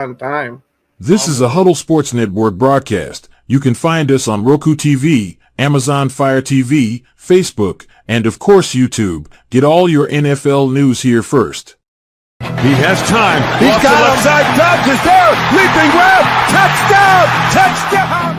on time. This is a Huddle Sports Network broadcast. You can find us on Roku TV, Amazon Fire TV, Facebook, and of course YouTube. Get all your NFL news here first. He has time. He's got left side. Dobbs is there. Leaping grab. Touchdown. Touchdown.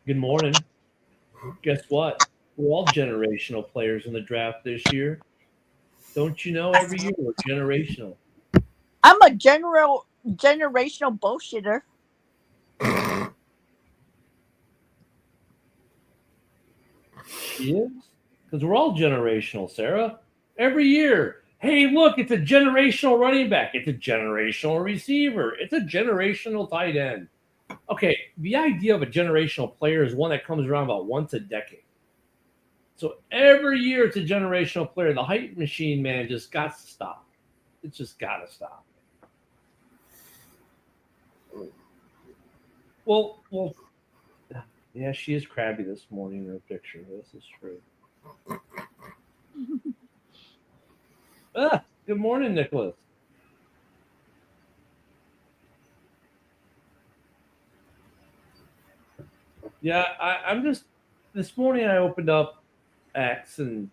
Good morning. Guess what? We're all generational players in the draft this year. Don't you know every year we're generational? I'm a generational bullshitter. She is? Because we're all generational, Sarah. Every year. Hey, look, it's a generational running back. It's a generational receiver. It's a generational tight end. Okay, the idea of a generational player is one that comes around about once a decade. So every year it's a generational player. The hype machine, man, just got to stop. It's just got to stop. Well, yeah, she is crabby this morning in her picture. This is true. Good morning, Nicholas. Yeah, I'm just this morning I opened up X and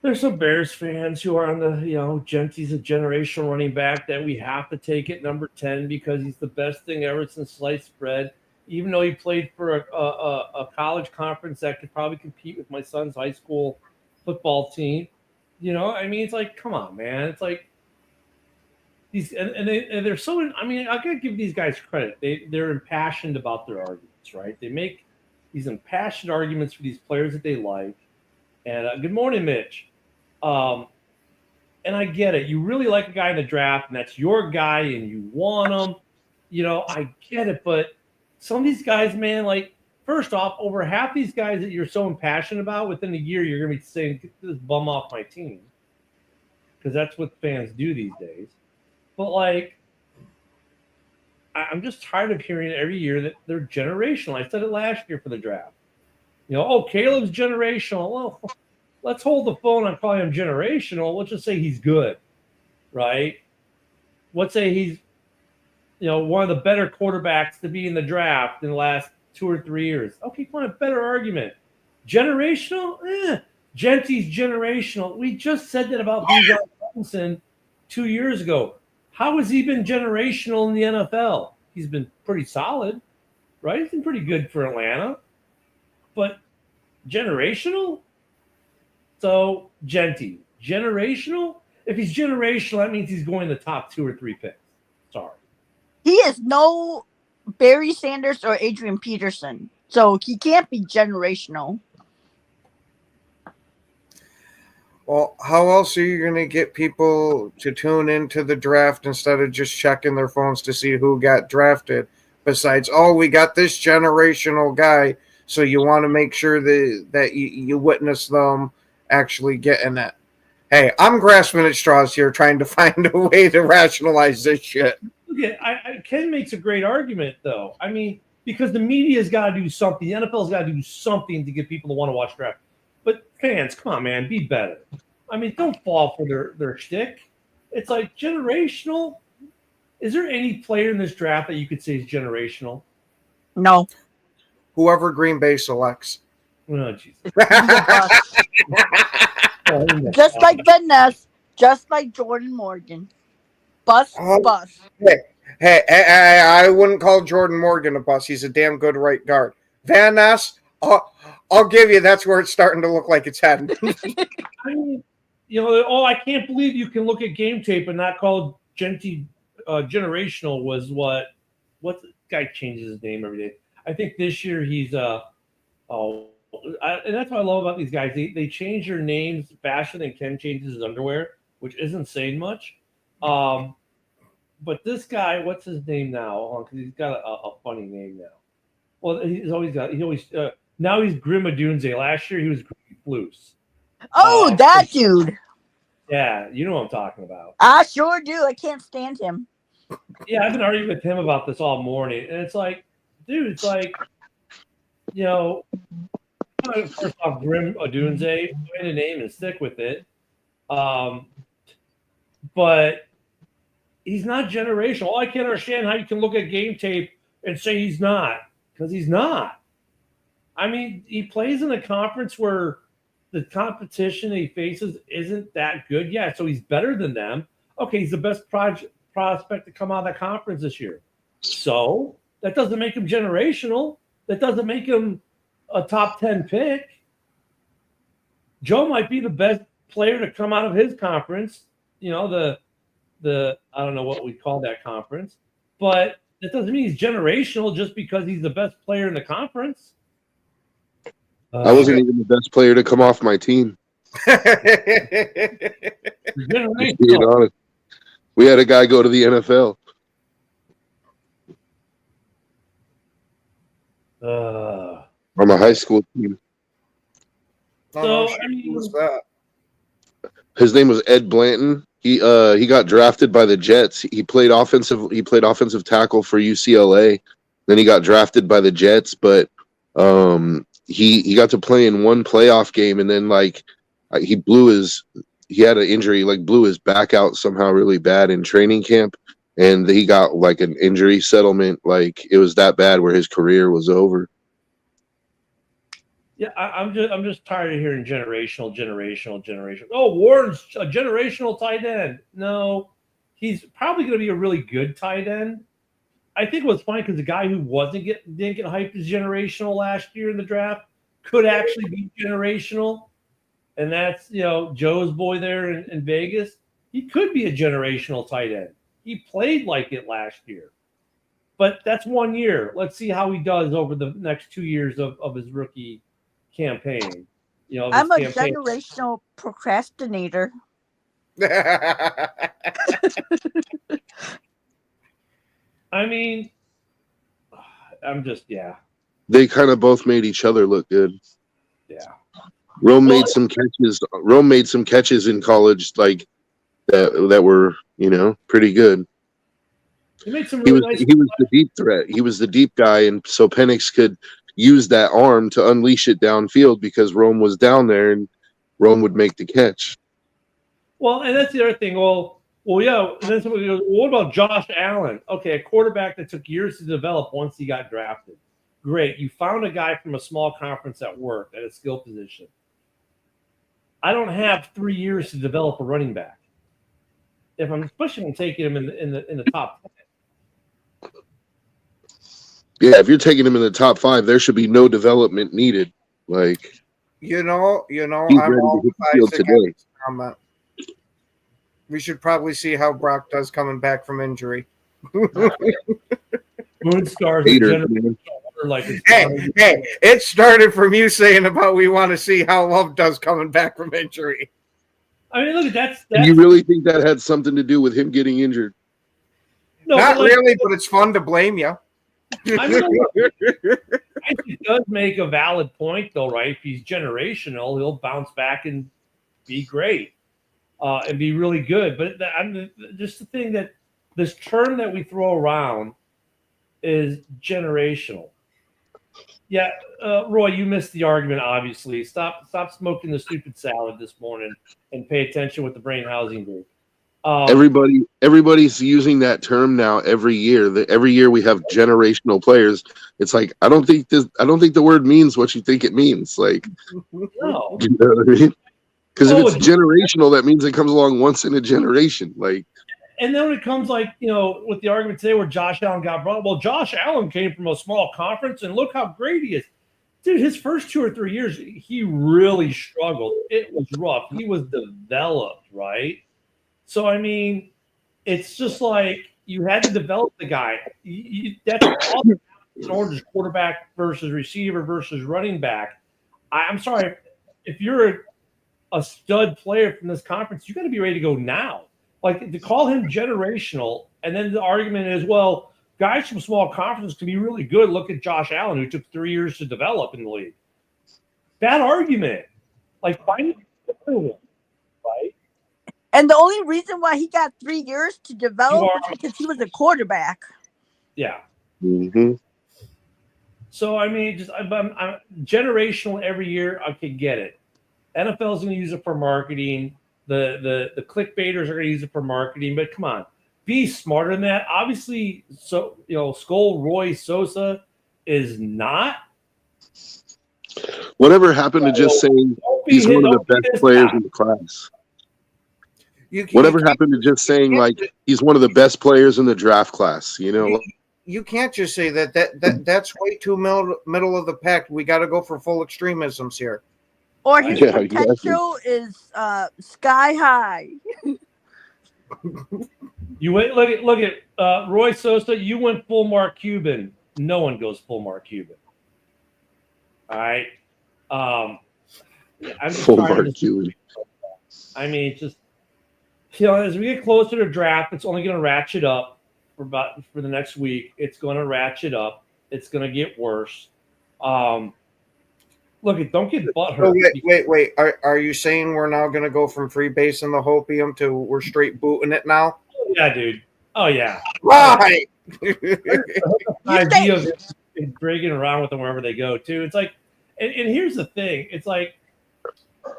there's some Bears fans who are on the, Genty's a generational running back that we have to take at number 10 because he's the best thing ever since sliced bread. Even though he played for a college conference that could probably compete with my son's high school football team. It's like, come on, man. It's like these and they're so. I gotta give these guys credit. They're impassioned about their arguments, right? They make these impassioned arguments for these players that they like. And good morning, Mitch. And I get it. You really like a guy in the draft, and that's your guy, and you want him. I get it, but some of these guys, man, like, first off, over half these guys that you're so impassioned about, within a year, you're going to be saying, get this bum off my team. Because that's what fans do these days. But, like, I'm just tired of hearing every year that they're generational. I said it last year for the draft. Caleb's generational. Well, let's hold the phone on calling him generational. Let's just say he's good, right? Let's say he's, one of the better quarterbacks to be in the draft in the last 2 or 3 years. Okay, come on, a better argument. Generational? Genty's generational. We just said that about Bijan Robinson 2 years ago. How has he been generational in the NFL? He's been pretty solid, right? He's been pretty good for Atlanta. But generational? So, Genty, generational? If he's generational, that means he's going the top 2 or 3 picks. Sorry. He is no Barry Sanders or Adrian Peterson, so he can't be generational. Well, how else are you going to get people to tune into the draft instead of just checking their phones to see who got drafted? Besides, we got this generational guy, so you want to make sure that you witness them actually getting it. Hey, I'm grasping at straws here, trying to find a way to rationalize this shit. Look Ken makes a great argument, though. I mean, because the media's got to do something. The NFL's got to do something to get people to want to watch draft. But fans, come on, man, be better. I mean, don't fall for their shtick. It's like generational. Is there any player in this draft that you could say is generational? No. Whoever Green Bay selects. Oh, Jesus. Just like Van Ness, just like Jordan Morgan. Bust. Hey, I wouldn't call Jordan Morgan a bust. He's a damn good right guard. Van Ness, I'll give you. That's where it's starting to look like it's heading. I mean, I can't believe you can look at game tape and not call Genty generational. Was what the guy changes his name every day. I think this year he's and that's what I love about these guys. They change their names faster than Ken changes his underwear, which isn't saying much. But this guy, what's his name now? Because he's got a funny name now. Well, now he's Grim Adunze. Last year he was Grim Floose. Oh, that dude. Yeah, you know what I'm talking about. I sure do. I can't stand him. Yeah, I've been arguing with him about this all morning. And it's like, dude, it's like, first off, Grim Adunze, find a name and stick with it. But he's not generational. I can't understand how you can look at game tape and say he's not, because he's not. I mean, he plays in a conference where the competition he faces isn't that good yet, so he's better than them. Okay, he's the best prospect to come out of that conference this year. So that doesn't make him generational. That doesn't make him a top 10 pick. Joe might be the best player to come out of his conference. The I don't know what we call that conference, but that doesn't mean he's generational just because he's the best player in the conference. I wasn't even the best player to come off my team. Generational. Being honest, we had a guy go to the NFL. On a high school team. So I mean, who's that? His name was Ed Blanton. He got drafted by the Jets. He played offensive tackle for UCLA. Then he got drafted by the Jets, but he got to play in one playoff game, and then he had an injury, blew his back out somehow really bad in training camp, and he got an injury settlement. It was that bad where his career was over. Yeah, I'm just tired of hearing generational. Oh, Warren's a generational tight end. No, he's probably going to be a really good tight end. I think it was funny because the guy who didn't get hyped as generational last year in the draft could actually be generational, and that's Joe's boy there in Vegas. He could be a generational tight end. He played like it last year, but that's 1 year. Let's see how he does over the next 2 years of his rookie campaign. I'm a generational procrastinator. I mean, I'm just They kind of both made each other look good. Yeah. Rome made some catches. Rome made some catches in college that were pretty good. He made some really nice. He was the deep threat. He was the deep guy, and so Penix could use that arm to unleash it downfield because Rome was down there, and Rome would make the catch. Well, and that's the other thing. Well, yeah. And then somebody goes, "What about Josh Allen?" Okay, a quarterback that took years to develop once he got drafted. Great, you found a guy from a small conference that worked at a skill position. I don't have 3 years to develop a running back. If I'm especially taking him in the top 10. Yeah, if you're taking him in the top 5, there should be no development needed. I'm ready all to hit the field today. comment. We should probably see how Brock does coming back from injury. Moonstars. Hater, man. Hey, it started from you saying about we want to see how Love does coming back from injury. I mean, look, that's You really think that had something to do with him getting injured? no, Not but really, but it's fun to blame you. I mean, I think it does make a valid point, though, right? If he's generational, he'll bounce back and be great. and be really good. But just the thing that this term that we throw around is generational. Yeah, Roy, you missed the argument. Obviously, stop smoking the stupid salad this morning and pay attention with the brain housing group. Everybody's using that term now every year. Every year we have generational players. It's like I don't think the word means what you think it means. Like, no. You know what I mean? Because if it's generational, that means it comes along once in a generation. Like, and then when it comes with the argument today where Josh Allen got brought, well, Josh Allen came from a small conference, and look how great he is. Dude, his first 2 or 3 years, he really struggled. It was rough. He was developed, right? So, I mean, it's just like you had to develop the guy. That's all in order, quarterback versus receiver versus running back. I'm sorry, if you're a stud player from this conference, you got to be ready to go now. Like, to call him generational, and then the argument is, well, guys from small conferences can be really good. Look at Josh Allen, who took 3 years to develop in the league. Bad argument. Like, find one, right? And the only reason why he got 3 years to develop was because he was a quarterback. Yeah. Mm-hmm. So, I mean, I'm generational every year. I can get it. NFL's going to use it for marketing. The clickbaiters are going to use it for marketing. But come on, be smarter than that. Obviously, Skull Roy Sosa is not. Whatever happened to just saying he's one of the best players in the class? Whatever happened to just saying like he's one of the best players in the draft class? You know, you can't just say that. That's way too middle of the pack. We got to go for full extremisms here. Or his potential is sky high. You went look at Roy Sosa. You went full Mark Cuban. No one goes full Mark Cuban. All right. I'm just full Mark Cuban. I mean, it's just as we get closer to draft, it's only going to ratchet up for the next week. It's going to ratchet up. It's going to get worse. Look, don't get butthurt. Wait. Are you saying we're now going to go from freebasing the hopium to we're straight booting it now? Oh, yeah, dude. Oh, yeah. Right. Idea of dragging around with them wherever they go, too. It's like, and here's the thing. It's like,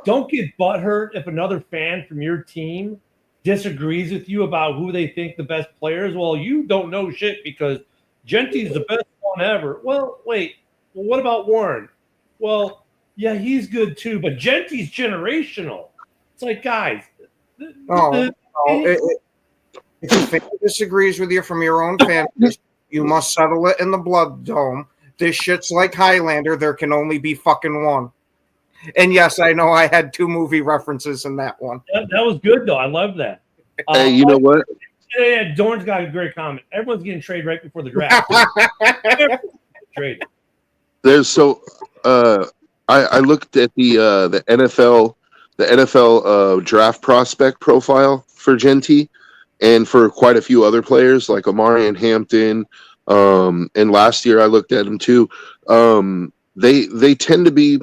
don't get butthurt if another fan from your team disagrees with you about who they think the best players. Well, you don't know shit because Genty's the best one ever. Well, wait. Well, what about Warren? Well, yeah, he's good too, but Genty's generational. It's like, guys. If a fan disagrees with you from your own fan base, you must settle it in the blood dome. This shit's like Highlander. There can only be fucking one. And yes, I know I had 2 movie references in that one. That was good, though. I love that. Hey, you know what? Yeah, Dorn's got a great comment. Everyone's getting traded right before the draft. Traded. There's so I looked at the NFL draft prospect profile for Genty and for quite a few other players like Omarion Hampton. And last year I looked at him too. They tend to be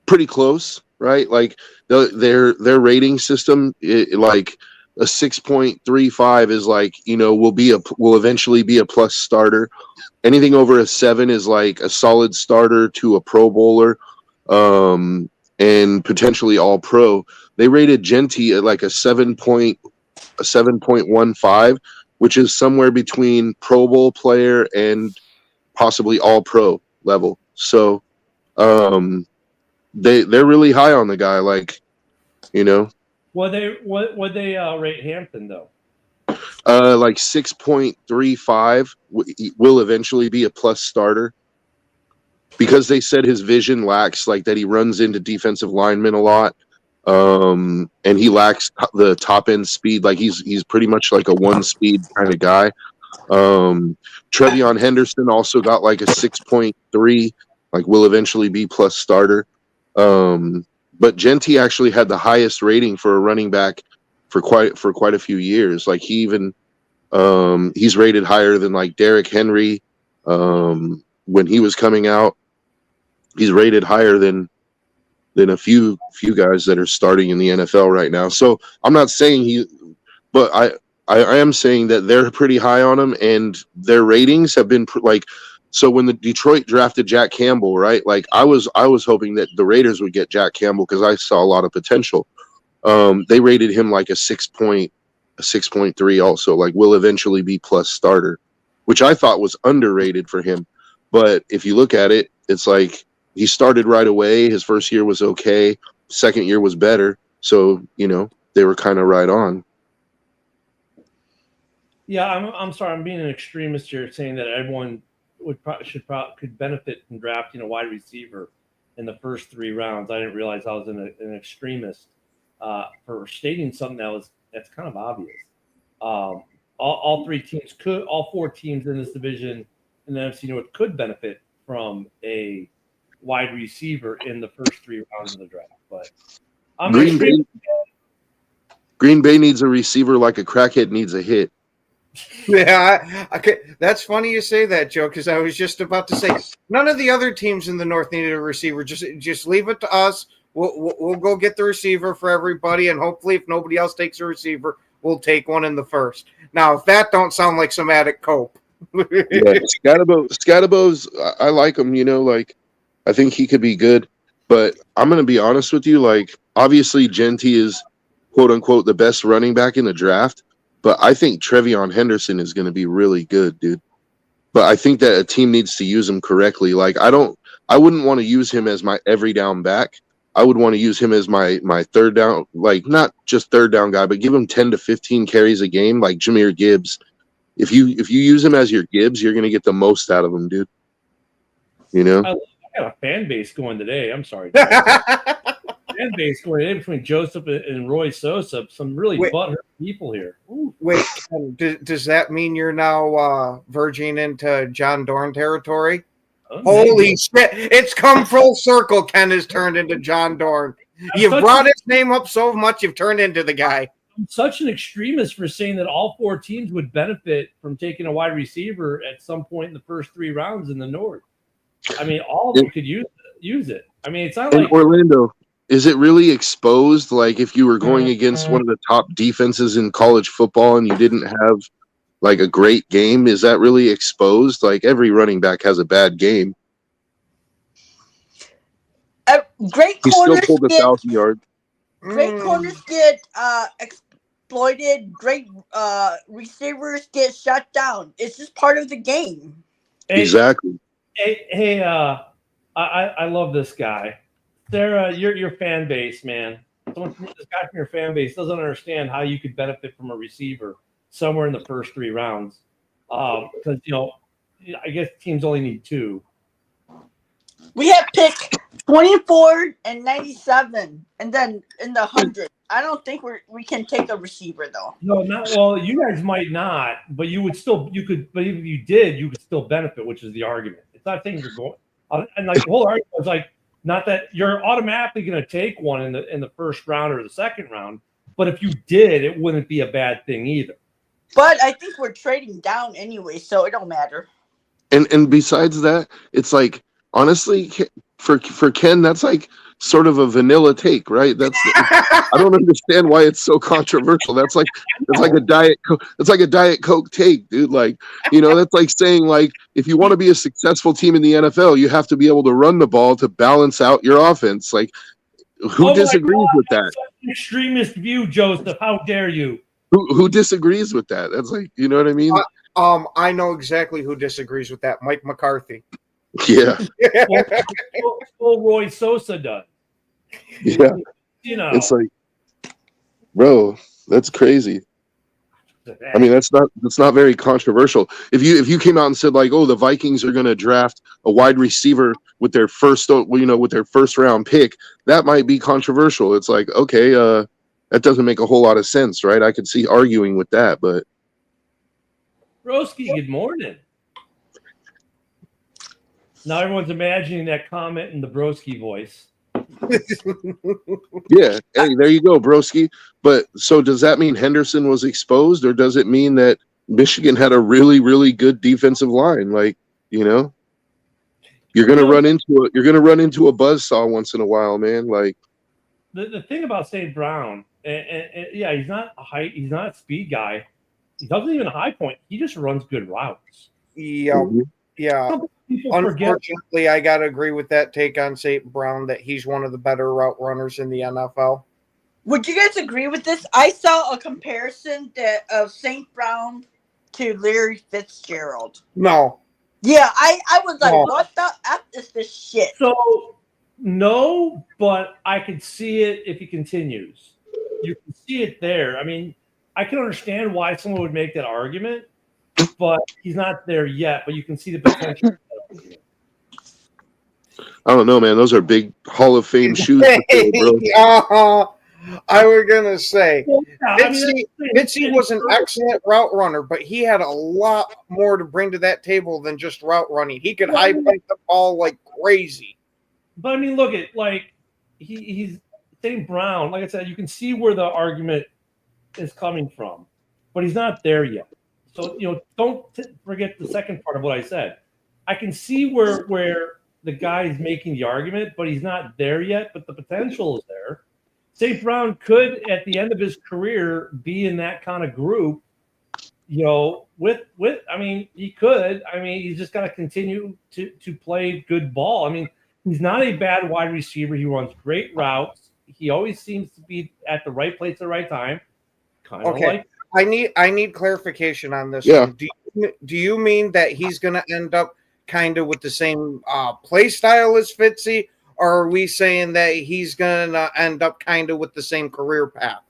pretty close, right? Like their rating system, like a 6.35 is like, will eventually be a plus starter. Anything over a 7 is like a solid starter to a Pro Bowler, and potentially all pro. They rated Genty at like a 7.15, which is somewhere between Pro Bowl player and possibly all pro level. So, they're really high on the guy, like, What they rate Hampton though? Like 6.35 will eventually be a plus starter because they said his vision lacks, like that he runs into defensive linemen a lot, and he lacks the top end speed. Like he's pretty much like a 1-speed kind of guy. Trevion Henderson also got like a 6.3, like will eventually be plus starter. But Genty actually had the highest rating for a running back for quite a few years. Like he even he's rated higher than like Derrick Henry when he was coming out. He's rated higher than than a few guys that are starting in the NFL right now. So I'm not saying but I am saying that they're pretty high on him, and their ratings have been so when the Detroit drafted Jack Campbell, right? Like I was hoping that the Raiders would get Jack Campbell because I saw a lot of potential. They rated him like a 6.3 also, like will eventually be plus starter, which I thought was underrated for him. But if you look at it, it's like he started right away. His first year was okay. Second year was better. So, they were kind of right on. Yeah, I'm sorry. I'm being an extremist here, saying that everyone could benefit from drafting a wide receiver in the first 3 rounds. I didn't realize I was an extremist for stating something that's kind of obvious. All 4 teams in this division in the NFC North could benefit from a wide receiver in the first 3 rounds of the draft. But Green Bay needs a receiver like a crackhead needs a hit. Yeah, that's funny you say that, Joe, because I was just about to say none of the other teams in the North needed a receiver. Just leave it to us. We'll go get the receiver for everybody, and hopefully, if nobody else takes a receiver, we'll take one in the first. Now, if that don't sound like somatic cope. Yeah, Scadabo's, I like him. I think he could be good, but I'm gonna be honest with you. Like, obviously, Genty is quote unquote the best running back in the draft. But I think Trevion Henderson is going to be really good, dude. But I think that a team needs to use him correctly. Like I wouldn't want to use him as my every down back. I would want to use him as my third down, like not just third down guy, but give him 10 to 15 carries a game, like Jahmyr Gibbs. If you use him as your Gibbs, you're going to get the most out of him, dude. I got a fan base going today. I'm sorry. Fan base going in between Joseph and Roy Sosa. Some really butthurt people here. Ooh. Wait, does that mean you're now verging into John Dorn territory? Holy shit! It's come full circle. Ken has turned into John Dorn. You've brought his name up so much, you've turned into the guy. I'm such an extremist for saying that all 4 teams would benefit from taking a wide receiver at some point in the first 3 rounds in the North. I mean, all of them could use it. I mean, it's not like Orlando. Is it really exposed? Like if you were going against one of the top defenses in college football and you didn't have like a great game, is that really exposed? Like every running back has a bad game. Great he corners still pulled 1,000 yards. Great corners get exploited. Great receivers get shut down. It's just part of the game. Exactly. Hey, I love this guy. Sarah, your fan base, man. This guy from your fan base doesn't understand how you could benefit from a receiver somewhere in the first 3 rounds. Because, I guess teams only need 2. We have pick 24 and 97, and then in the 100. I don't think we can take a receiver though. No, well. You guys might not, but you could. But if you did, you could still benefit, which is the argument. It's not saying you're going, and like the whole argument was like. Not that you're automatically going to take one in the first round or the second round, but if you did, it wouldn't be a bad thing either. But I think we're trading down anyway, so it don't matter. And besides that, it's like honestly, for Ken, that's like sort of a vanilla take, right? I don't understand why it's so controversial. That's like a Diet Coke take, dude. Like, that's like saying like if you want to be a successful team in the NFL, you have to be able to run the ball to balance out your offense. Like, who disagrees with that? Such an extremist view, Joseph. How dare you? Who disagrees with that? That's like, you know what I mean? I know exactly who disagrees with that. Mike McCarthy. Yeah. Well, Roy Sosa does. Yeah. It's like, bro, that's crazy. I mean, that's not very controversial. If you came out and said like, oh, the Vikings are going to draft a wide receiver with their first round pick, that might be controversial. It's like, okay, that doesn't make a whole lot of sense, right? I could see arguing with that, but Broski, good morning. Now everyone's imagining that comment in the Broski voice. Yeah, hey, there you go, Broski. But so does that mean Henderson was exposed, or does it mean that Michigan had a really, really good defensive line? Like, You're gonna run into a buzzsaw once in a while, man. Like The thing about St. Brown, and yeah, he's not a speed guy. He doesn't even a high point. He just runs good routes. Yeah, yeah. Some people forget. Unfortunately, I gotta agree with that take on St. Brown that he's one of the better route runners in the NFL. Would you guys agree with this? I saw a comparison of St. Brown to Larry Fitzgerald. No. Yeah, I was like, No. what the F is this shit? So no, but I could see it if he continues. You can see it there. I mean, I can understand why someone would make that argument, but he's not there yet. But you can see the potential. I don't know, man. Those are big Hall of Fame shoes, to fill, bro. I was gonna say, Yeah, Fitzy was an excellent route runner, but he had a lot more to bring to that table than just route running. He could high point the ball like crazy. But I mean, look at like he's St. Brown. Like I said, you can see where the argument is coming from, but he's not there yet. So don't forget the second part of what I said. I can see where the guy is making the argument, but he's not there yet. But the potential is there. St. Brown could, at the end of his career, be in that kind of group. With I mean, he could. I mean, he's just got to continue to play good ball. I mean, he's not a bad wide receiver. He runs great routes. He always seems to be at the right place at the right time. Kind of Okay. like I need clarification on this. Yeah. One. Do you mean that he's going to end up kind of with the same play style as Fitzy, or are we saying that he's going to end up kind of with the same career path?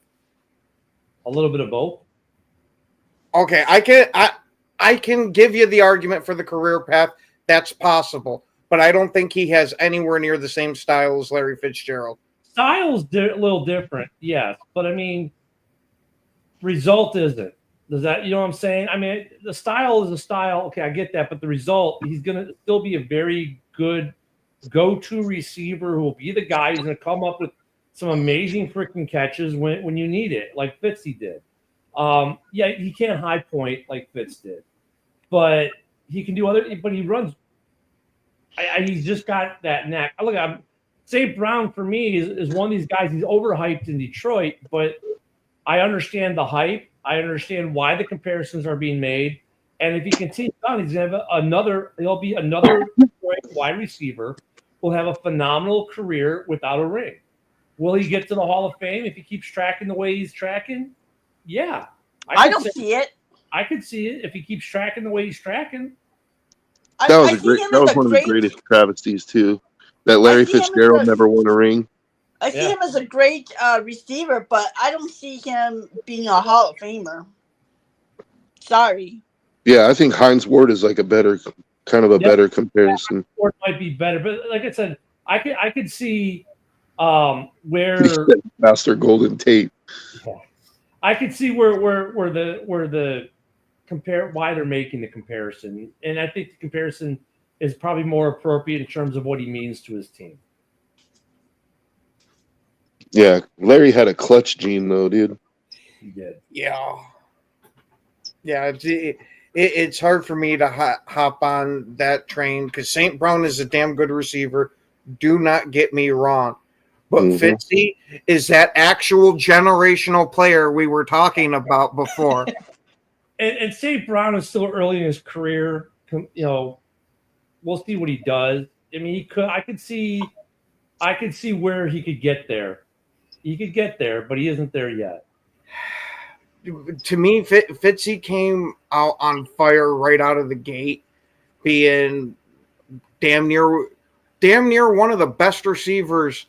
a little bit of both. Okay, I can give you the argument for the career path. That's possible, but I don't think he has anywhere near the same style as Larry Fitzgerald. Style's a little different, yes, but I mean, result isn't. Does that, you know what I'm saying? I mean, the style is a style. Okay, I get that, but the result, he's going to still be a very good go-to receiver who will be the guy who's going to come up with some amazing freaking catches when you need it, like Fitzy did. Yeah, he can't high point like Fitz did, but he can do other. But he runs. He's just got that knack. Look, St. Brown for me is one of these guys. He's overhyped in Detroit, but I understand the hype. I understand why the comparisons are being made. And if he continues on, he's going to have he'll be another wide receiver, will have a phenomenal career without a ring. Will he get to the Hall of Fame if he keeps tracking the way he's tracking? Yeah. I don't see it. I could see it if he keeps tracking the way he's tracking. That was one of the greatest travesties too. That Larry Fitzgerald never won a ring. I see him as a great receiver, but I don't see him being a Hall of Famer. Sorry. Yeah, I think Hines Ward is like a better better comparison. Ward might be better, but like I said, I could see where Master Golden Tate. I could see where the compare why they're making the comparison, and I think the comparison is probably more appropriate in terms of what he means to his team. Yeah, Larry had a clutch gene though, dude. He did. Yeah. It's hard for me to hop on that train because St. Brown is a damn good receiver. Do not get me wrong. But Fitzy is that actual generational player we were talking about before. And St. Brown is still early in his career. We'll see what he does. I mean, I could see where he could get there. He could get there, but he isn't there yet. To me, Fitzy came out on fire right out of the gate, being damn near one of the best receivers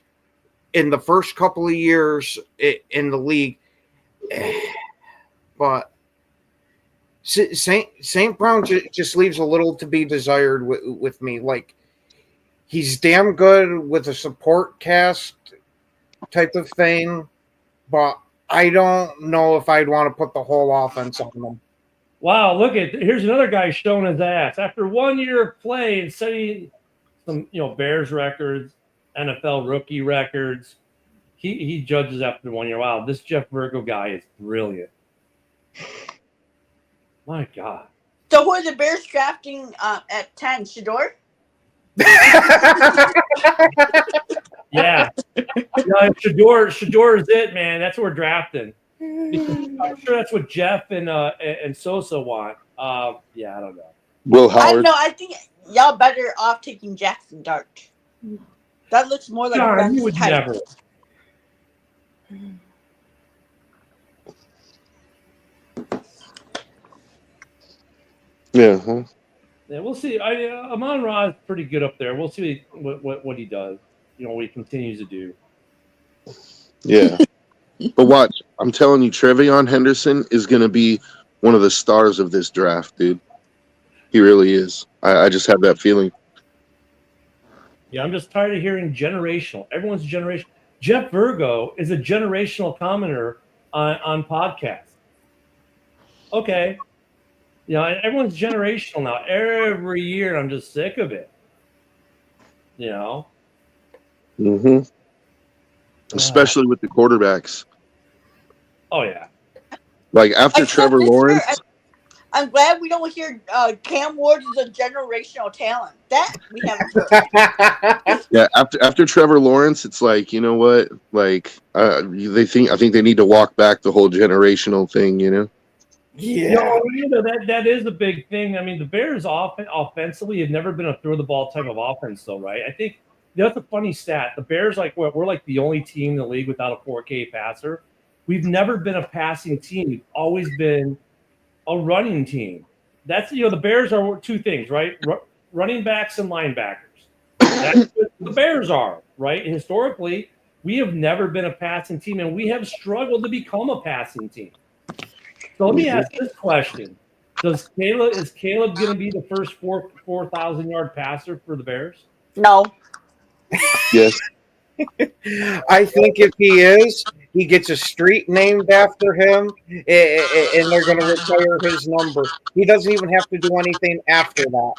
in the first couple of years in the league. But St. Brown just leaves a little to be desired with me. Like, he's damn good with a support cast type of thing, but I don't know if I'd want to put the whole offense on him. Wow, here's another guy showing his ass. After 1 year of play and setting some, Bears records, NFL rookie records, he judges after 1 year. Wow, this Jeff Virgo guy is brilliant. My God. So who are the Bears drafting at 10? Shador? Yeah. Shador is it, man. That's what we're drafting. I'm sure that's what Jeff and Sosa want. Yeah, I don't know. Will I Howard. know. I think y'all better off taking Jackson Dart. That looks more like John, Ben's you would type. never. Yeah. Huh? Yeah, we'll see. Amon Ra is pretty good up there. We'll see what he does. What he continues to do. Yeah. But watch, I'm telling you, Trevion Henderson is going to be one of the stars of this draft, dude. He really is. I just have that feeling. Yeah, I'm just tired of hearing generational. Everyone's generational. Jeff Virgo is a generational commenter on podcasts. Okay. Everyone's generational now. Every year, I'm just sick of it. Mm-hmm. Especially with the quarterbacks. Oh, yeah. Like after Trevor this year, Lawrence. I'm glad we don't hear Cam Ward is a generational talent. That we haven't heard. Yeah, after Trevor Lawrence, it's like, you know what? Like I think they need to walk back the whole generational thing, Yeah. That is a big thing. I mean, the Bears offensively have never been a throw the ball type of offense, though, right? I think that's a funny stat. The Bears, we're like the only team in the league without a 4K passer. We've never been a passing team. We've always been a running team. That's the Bears are two things, right? Running backs and linebackers. That's what the Bears are, right? Historically, we have never been a passing team, and we have struggled to become a passing team. So let me ask this question: is Caleb going to be the first 4,000-yard passer for the Bears? No. Yes. I think if he is, he gets a street named after him, and they're going to retire his number. He doesn't even have to do anything after that.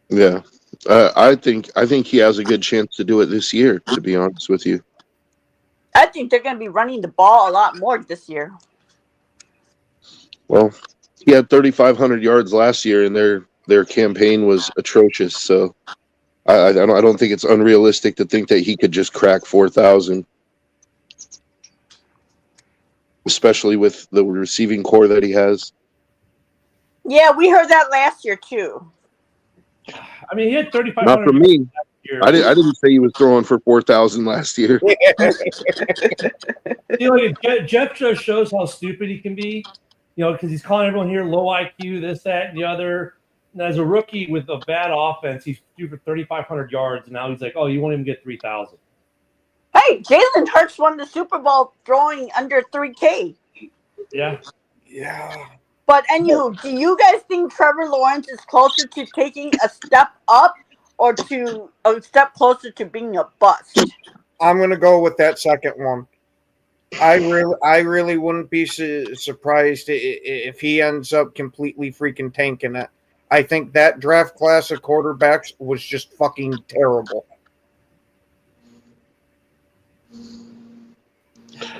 Yeah. I think he has a good chance to do it this year, to be honest with you. I think they're going to be running the ball a lot more this year. Well, he had 3,500 yards last year, and their campaign was atrocious. So I don't think it's unrealistic to think that he could just crack 4,000, especially with the receiving core that he has. Yeah, we heard that last year too. I mean, he had 3,500. Not from me. I didn't say he was throwing for 4,000 last year. Jeff just shows how stupid he can be, because he's calling everyone here low IQ, this, that, and the other. And as a rookie with a bad offense, he's due for 3,500 yards, and now he's like, oh, you won't even get 3,000. Hey, Jalen Hurts won the Super Bowl throwing under 3K. Yeah. Yeah. But anywho, do you guys think Trevor Lawrence is closer to taking a step up or to a step closer to being a bust? I'm going to go with that second one. I really wouldn't be surprised if he ends up completely freaking tanking it. I think that draft class of quarterbacks was just fucking terrible.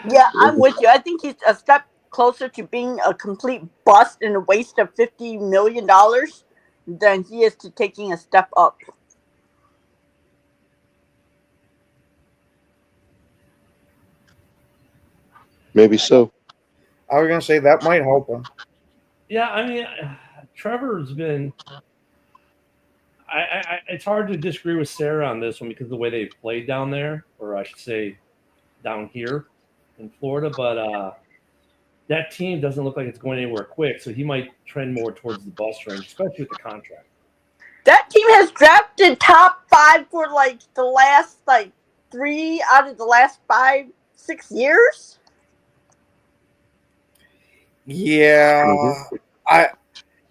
Yeah, I'm with you. I think he's a step closer to being a complete bust and a waste of $50 million than he is to taking a step up. Maybe so. I was going to say that might help him. Yeah, I mean, Trevor's been. It's hard to disagree with Sarah on this one because of the way they played down there, or I should say, down here in Florida. But that team doesn't look like it's going anywhere quick, so he might trend more towards the bust range, especially with the contract. That team has drafted top 5 for the last 3 out of the last 5-6 years. Yeah. Mm-hmm.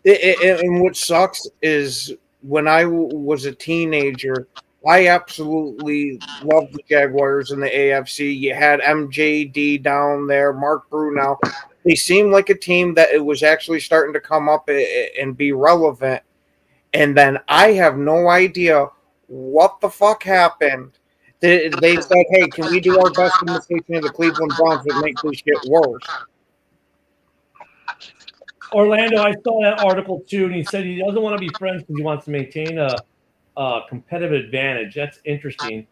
And what sucks is when I was a teenager, I absolutely loved the Jaguars in the AFC. You had MJD down there, Mark Brunell. They seemed like a team that it was actually starting to come up and be relevant. And then I have no idea what the fuck happened. They said, hey, can we do our best imitation of the Cleveland Browns that make this shit worse? Orlando, I saw that article too, and he said he doesn't want to be friends because he wants to maintain a competitive advantage. That's interesting.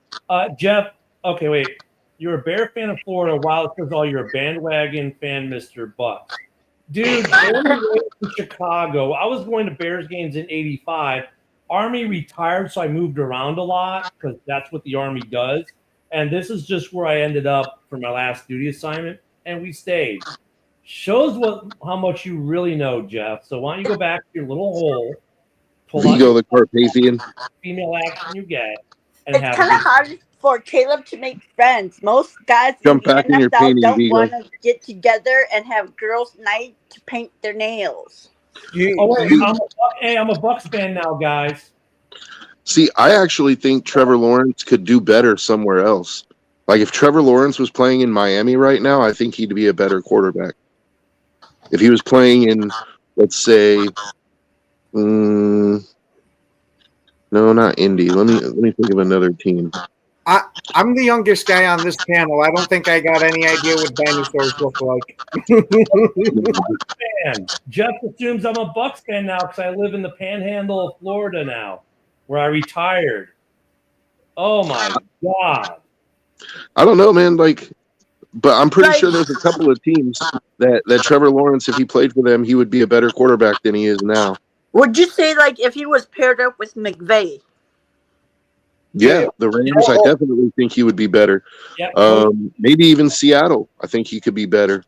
Jeff, okay, wait. You're a Bear fan in Florida. Wow, it says all you're a bandwagon fan, Mr. Bucks. Dude, born and raised in Chicago. I was going to Bears games in '85. Army retired, so I moved around a lot because that's what the Army does. And this is just where I ended up for my last duty assignment, and we stayed. Shows how much you really know, Jeff. So why don't you go back to your little hole, pull out Vigo the Carpathian. female action you get, and It's have kind of hard for Caleb to make friends. Most guys Jump back in your NFL painting, don't Vigo. want to get together and have girls' night to paint their nails. I'm a Bucks fan now, guys. See, I actually think Trevor Lawrence could do better somewhere else. Like if Trevor Lawrence was playing in Miami right now, I think he'd be a better quarterback. If he was playing in, let's say, no, not Indy. Let me think of another team. I'm the youngest guy on this panel. I don't think I got any idea what dinosaurs look like. Fan. Jeff assumes I'm a Bucks fan now because I live in the Panhandle of Florida now, where I retired. Oh my God! I don't know, man. But I'm pretty sure there's a couple of teams that Trevor Lawrence, if he played for them, he would be a better quarterback than he is now. Would you say if he was paired up with McVay? Yeah, the Rams, I definitely think he would be better. Yeah. Maybe even Seattle, I think he could be better.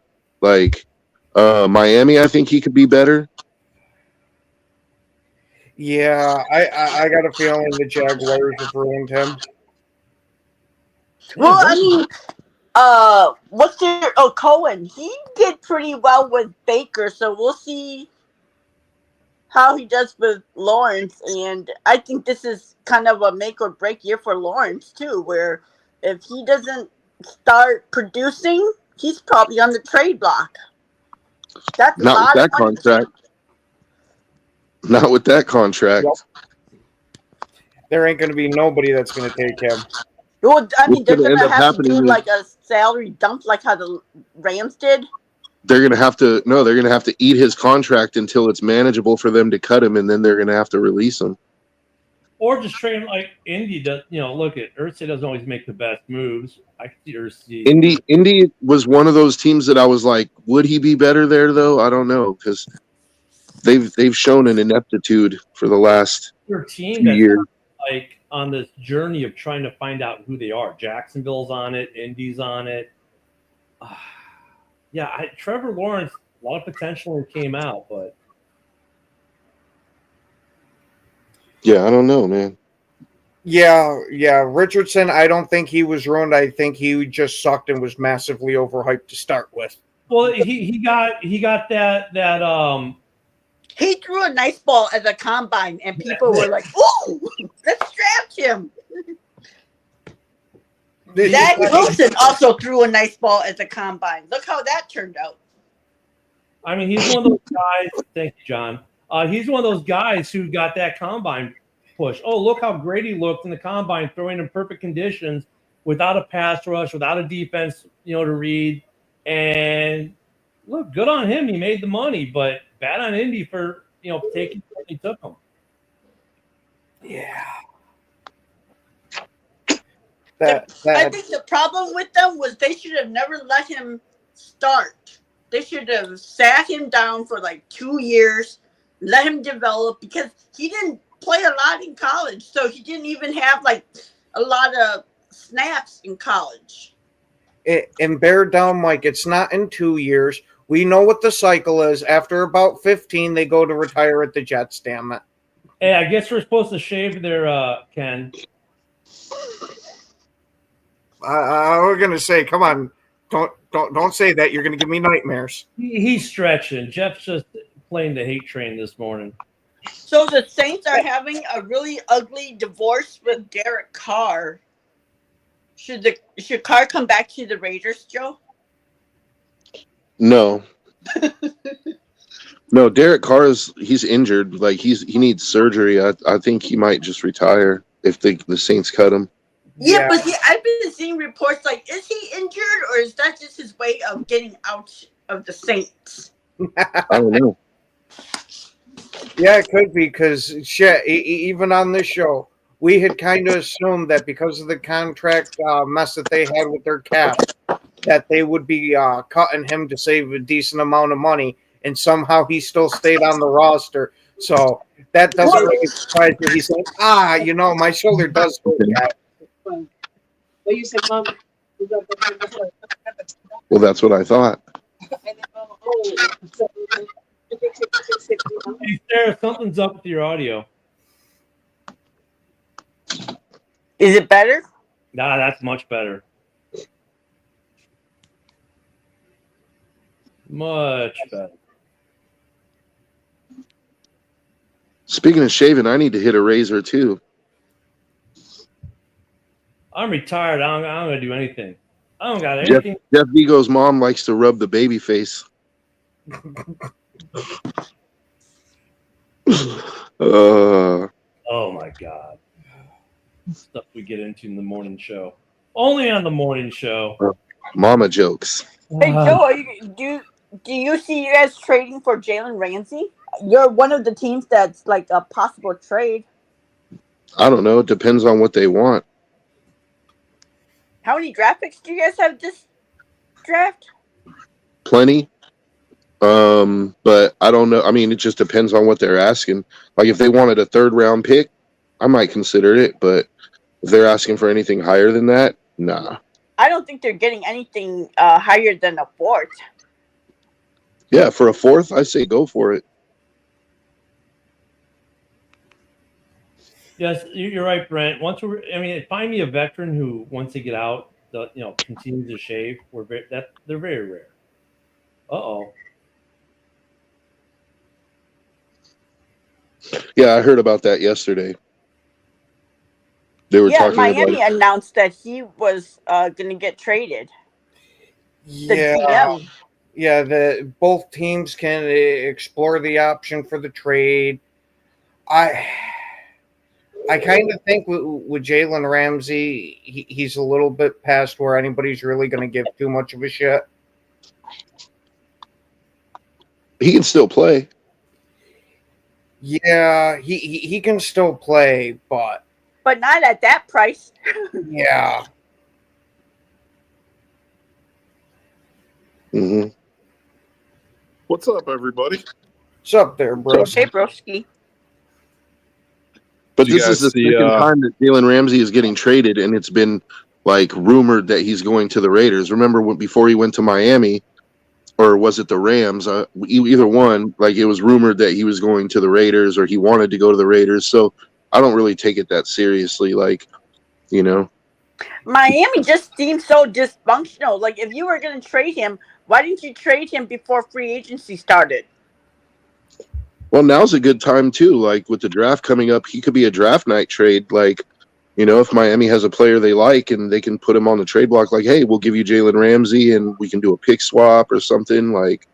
Miami, I think he could be better. Yeah, I got a feeling the Jaguars have ruined him. Well, I mean, what's there? Oh, Cohen. He did pretty well with Baker, so we'll see how he does with Lawrence. And I think this is kind of a make or break year for Lawrence too, where if he doesn't start producing, he's probably on the trade block. That's not with that contract. Not with that contract. There ain't going to be nobody that's going to take him. Well, I mean, they're going to up have to do happening like a salary dump, like how the Rams did. They're gonna have to eat his contract until it's manageable for them to cut him, and then they're gonna have to release him. Or just train like Indy does. Look at Irsay doesn't always make the best moves. I see Irsay. Indy was one of those teams that I was like, would he be better there though? I don't know, because they've shown an ineptitude for the last Your team 2 that's years. like on this journey of trying to find out who they are. Jacksonville's on it. Indy's on it. Yeah, Trevor Lawrence, a lot of potential when he came out, but Yeah, I don't know, man. Yeah. Richardson, I don't think he was ruined. I think he just sucked and was massively overhyped to start with. well, he got that He threw a nice ball at the combine, and people were like, "Oh, let's draft him." Zach Wilson also threw a nice ball at the combine. Look how that turned out. I mean, he's one of those guys. Thank you, John. He's one of those guys who got that combine push. Oh, look how great he looked in the combine, throwing in perfect conditions, without a pass rush, without a defense, to read. And look, good on him. He made the money, but bad on Indy for taking what he took him. Yeah. I think the problem with them was they should have never let him start. They should have sat him down for like 2 years, let him develop, because he didn't play a lot in college, so he didn't even have like a lot of snaps in college. And bear down, Mike. It's not in 2 years. We know what the cycle is. After about 15, they go to retire at the Jets. Damn it. Hey, I guess we're supposed to shave there, Ken. We're gonna say, come on, don't say that. You're gonna give me nightmares. He's stretching. Jeff's just playing the hate train this morning. So the Saints are having a really ugly divorce with Derek Carr. Should Carr come back to the Raiders, Joe? No. No, Derek Carr he's injured. Like he needs surgery. I think he might just retire if the Saints cut him. Yeah, but I've been seeing reports like, is he injured or is that just his way of getting out of the Saints? I don't know. Yeah, it could be because shit. Even on this show, we had kind of assumed that because of the contract mess that they had with their cap, that they would be cutting him to save a decent amount of money, and somehow he still stayed on the roster. So that doesn't really surprise me. He's like, my shoulder does hurt. Well, you said, Mom, Well, that's what I thought. Hey, Sarah, something's up with your audio. Is it better? Nah, that's much better. Much better. Speaking of shaving, I need to hit a razor too. I'm retired. I'm gonna do anything. I don't got anything. Jeff Vigo's mom likes to rub the baby face. Oh my god. Stuff we get into in the morning show. Only on the morning show. Mama jokes. Hey Joe, do you see you guys trading for Jalen Ramsey? You're one of the teams that's like a possible trade. I don't know. It depends on what they want. How many draft picks do you guys have this draft? Plenty. But I don't know. I mean, it just depends on what they're asking. Like if they wanted a 3rd round pick, I might consider it. But if they're asking for anything higher than that, nah. I don't think they're getting anything higher than a 4th. Yeah, for a 4th, I say go for it. Yes, you're right, Brent. Find me a veteran who, once they get out, continues to shave. They're very rare. Uh-oh. Yeah, I heard about that yesterday. They were talking Miami about announced that he was going to get traded. Yeah, both teams can explore the option for the trade. I kind of think with Jalen Ramsey, he's a little bit past where anybody's really going to give too much of a shit. he can still play. Yeah, he can still play, but not at that price. yeah. Mm-hmm. What's up, everybody? What's up there, bro? Hey, broski. But Did you this is guys the see, second time that Jalen Ramsey is getting traded, and it's been like rumored that he's going to the Raiders. Remember before he went to Miami, or was it the Rams? Either one. Like it was rumored that he was going to the Raiders, or he wanted to go to the Raiders. So I don't really take it that seriously. Like, Miami just seems so dysfunctional. Like if you were going to trade him, why didn't you trade him before free agency started? Well, now's a good time too. Like with the draft coming up, he could be a draft night trade. Like, if Miami has a player they like and they can put him on the trade block, like, hey, we'll give you Jalen Ramsey and we can do a pick swap or something. Like,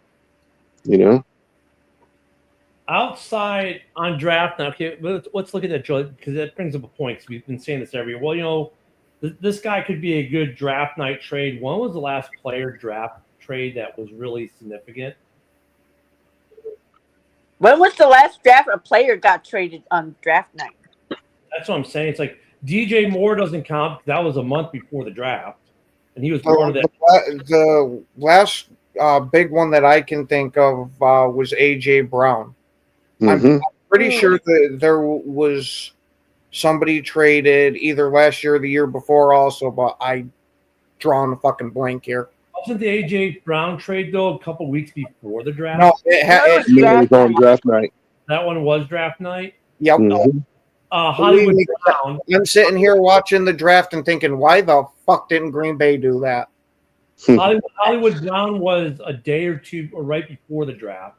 Outside on draft now, okay, let's look at that, Joe, because that brings up a point. Because we've been saying this every year. Well, this guy could be a good draft night trade. When was the last player draft trade that was really significant? When was the last draft a player got traded on draft night? That's what I'm saying. It's like DJ Moore doesn't count because that was a month before the draft, and he was part of that. The last big one that I can think of was AJ Brown. Mm-hmm. I'm pretty sure that there was somebody traded either last year or the year before also, but I drawn a fucking blank here. Wasn't the AJ Brown trade though a couple weeks before the draft? No, it was on draft night. That one was draft night. Yep. Mm-hmm. Hollywood Brown. I'm sitting here watching the draft and thinking, why the fuck didn't Green Bay do that? Hollywood Brown was a day or two or right before the draft,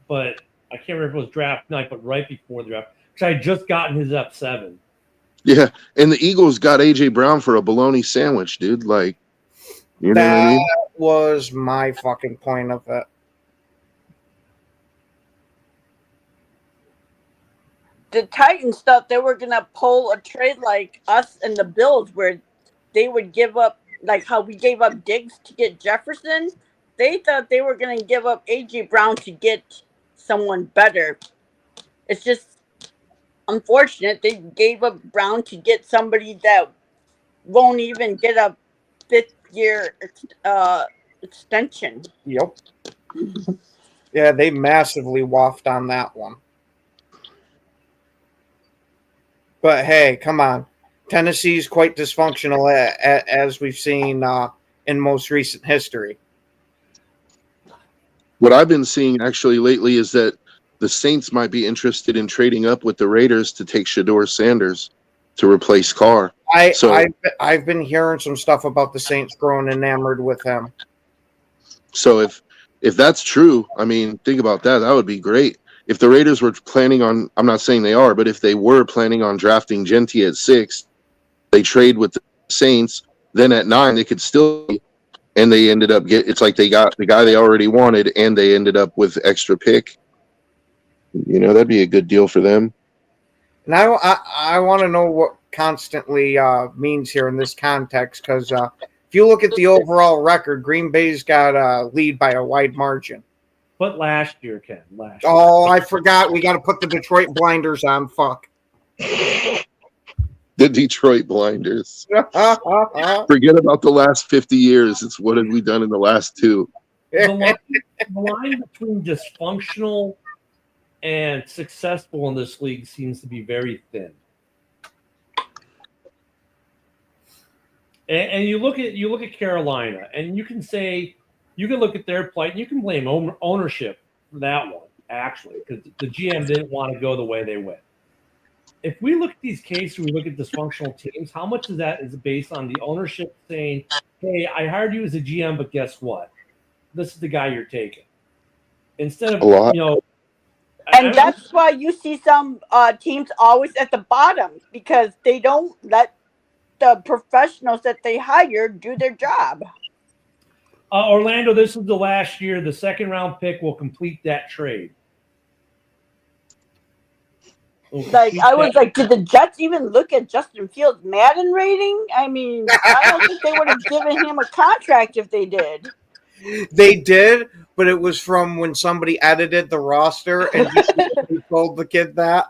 but I can't remember if it was draft night, but right before the draft, because I had just gotten his F7. Yeah, and the Eagles got AJ Brown for a bologna sandwich, dude. Like, you know what I mean? That was my fucking point of it. The Titans thought they were going to pull a trade like us and the Bills where they would give up, like how we gave up Diggs to get Jefferson. They thought they were going to give up A.J. Brown to get someone better. It's just unfortunate they gave up Brown to get somebody that won't even get a 5th-year extension. Yep. Yeah, they massively waffed on that one. But hey, come on. Tennessee's quite dysfunctional, as we've seen in most recent history. What I've been seeing actually lately is that the Saints might be interested in trading up with the Raiders to take Shador Sanders to replace Carr. I've been hearing some stuff about the Saints growing enamored with him. So if that's true, I mean, think about that. That would be great. If the Raiders were planning on, I'm not saying they are, but if they were planning on drafting Genty at 6, they trade with the Saints, then at 9 they could still, and they ended up it's like they got the guy they already wanted, and they ended up with extra pick. You know, that'd be a good deal for them. And I want to know what constantly means here in this context, because if you look at the overall record, Green Bay's got a lead by a wide margin. But last year, Ken. Last year. Oh, I forgot. We got to put the Detroit blinders on. Fuck. The Detroit blinders. Forget about the last 50 years. It's what have we done in the last 2. The line between dysfunctional and successful in this league seems to be very thin. And you look at Carolina, and you can look at their plight, and you can blame ownership for that one, actually, because the GM didn't want to go the way they went. If we look at these cases, we look at dysfunctional teams, how much of that is based on the ownership saying, hey, I hired you as a GM, but guess what? This is the guy you're taking. Instead of, And that's why you see some teams always at the bottom, because they don't let the professionals that they hire do their job. Orlando, this is the last year. The second-round pick will complete that trade. I was like, did the Jets even look at Justin Fields' Madden rating? I mean, I don't think they would have given him a contract if they did. They did, but it was from when somebody edited the roster and he told the kid that.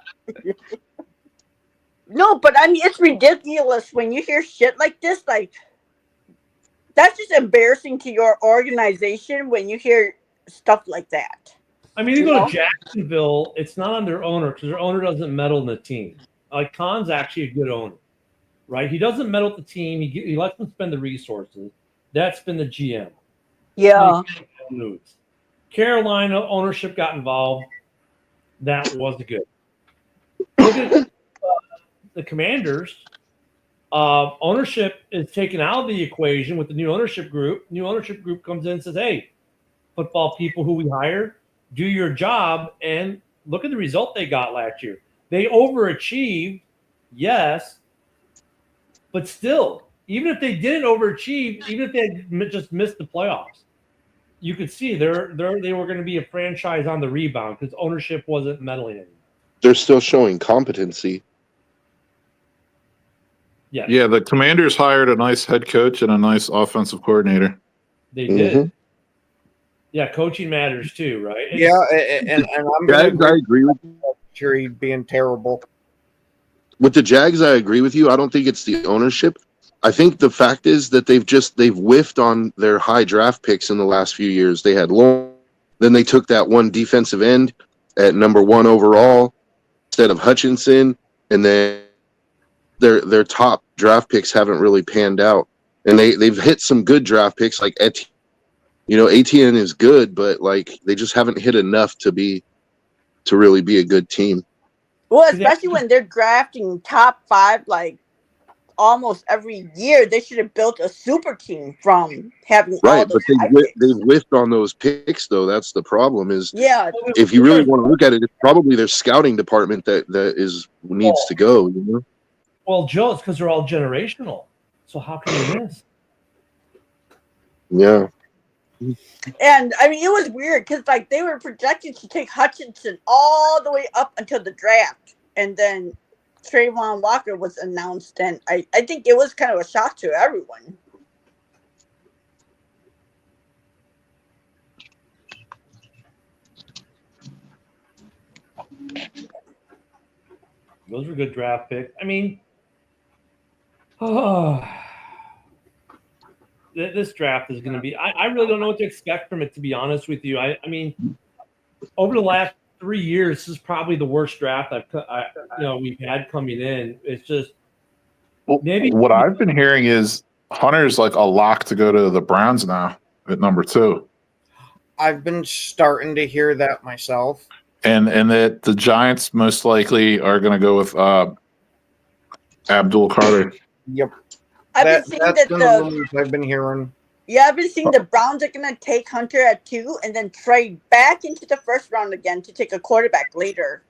No, but I mean, it's ridiculous when you hear shit like this. Like, that's just embarrassing to your organization when you hear stuff like that. I mean, you go to Jacksonville, it's not on their owner because their owner doesn't meddle in the team. Like, Khan's actually a good owner, right? He doesn't meddle with the team. He lets them spend the resources. That's been the GM. Yeah. Carolina ownership got involved. That wasn't good. Look at the Commanders. Ownership is taken out of the equation with the new ownership group. New ownership group comes in and says, hey, football people who we hired, do your job, and look at the result they got last year. They overachieved, yes, but still, even if they didn't overachieve, even if they had just missed the playoffs, you could see they were going to be a franchise on the rebound because ownership wasn't meddling anymore. They're still showing competency. Yeah. Yeah, the Commanders hired a nice head coach and a nice offensive coordinator. They did. Yeah, coaching matters too, right? Yeah, and I'm going to I agree with Jerry being terrible. With the Jags, I agree with you. I don't think it's the ownership. I think the fact is that they've whiffed on their high draft picks in the last few years. They had Long, then they took that one defensive end at number 1 overall instead of Hutchinson, and then their top draft picks haven't really panned out. And they've hit some good draft picks like Etienne. You know, Etienne is good, but like they just haven't hit enough to really be a good team. Well, especially when they're drafting top 5 like almost every year. They should have built a super team from having all those but they've whiffed on those picks though. That's the problem. Is if you really want to look at it, it's probably their scouting department that needs to go. You know. Well, Joe, it's because they're all generational. So how can you miss? Yeah. And I mean, it was weird because like they were projected to take Hutchinson all the way up until the draft, and then Trayvon Walker was announced, and I think it was kind of a shock to everyone. Those were good draft picks. I mean, oh, this draft is going to be. I really don't know what to expect from it, to be honest with you. I mean, over the last 3 years, this is probably the worst draft we've had coming in. It's just maybe what I've been hearing is Hunter's like a lock to go to the Browns now at number 2. I've been starting to hear that myself. And that the Giants most likely are going to go with Abdul Carter. Yep. I've been seeing that the rumors I've been hearing. Yeah, I've been seeing the Browns are gonna take Hunter at 2 and then trade back into the first round again to take a quarterback later.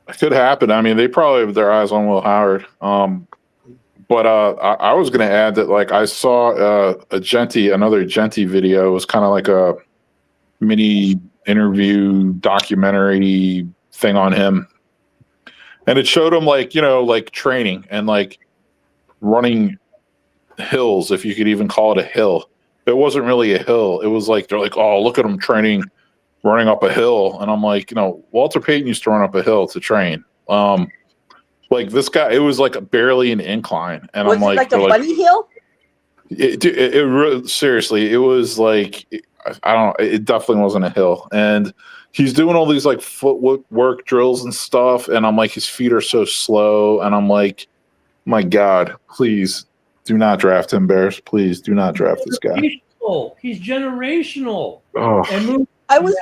It could happen. I mean, they probably have their eyes on Will Howard. But I was going to add that, like, I saw another Genty video. It was kind of like a mini interview documentary thing on him. And it showed him, like, like training and like running hills, if you could even call it a hill. It wasn't really a hill. It was like, they're like, oh, look at him training, running up a hill. And I'm like, Walter Payton used to run up a hill to train. Like this guy, it was like barely an incline. And was I'm like a bunny hill? It really, seriously, it was like, I don't know, it definitely wasn't a hill. And he's doing all these like footwork drills and stuff. And I'm like, his feet are so slow. And I'm like, my God, please do not draft him, Bears. Please do not draft this guy. He's generational. Oh. I was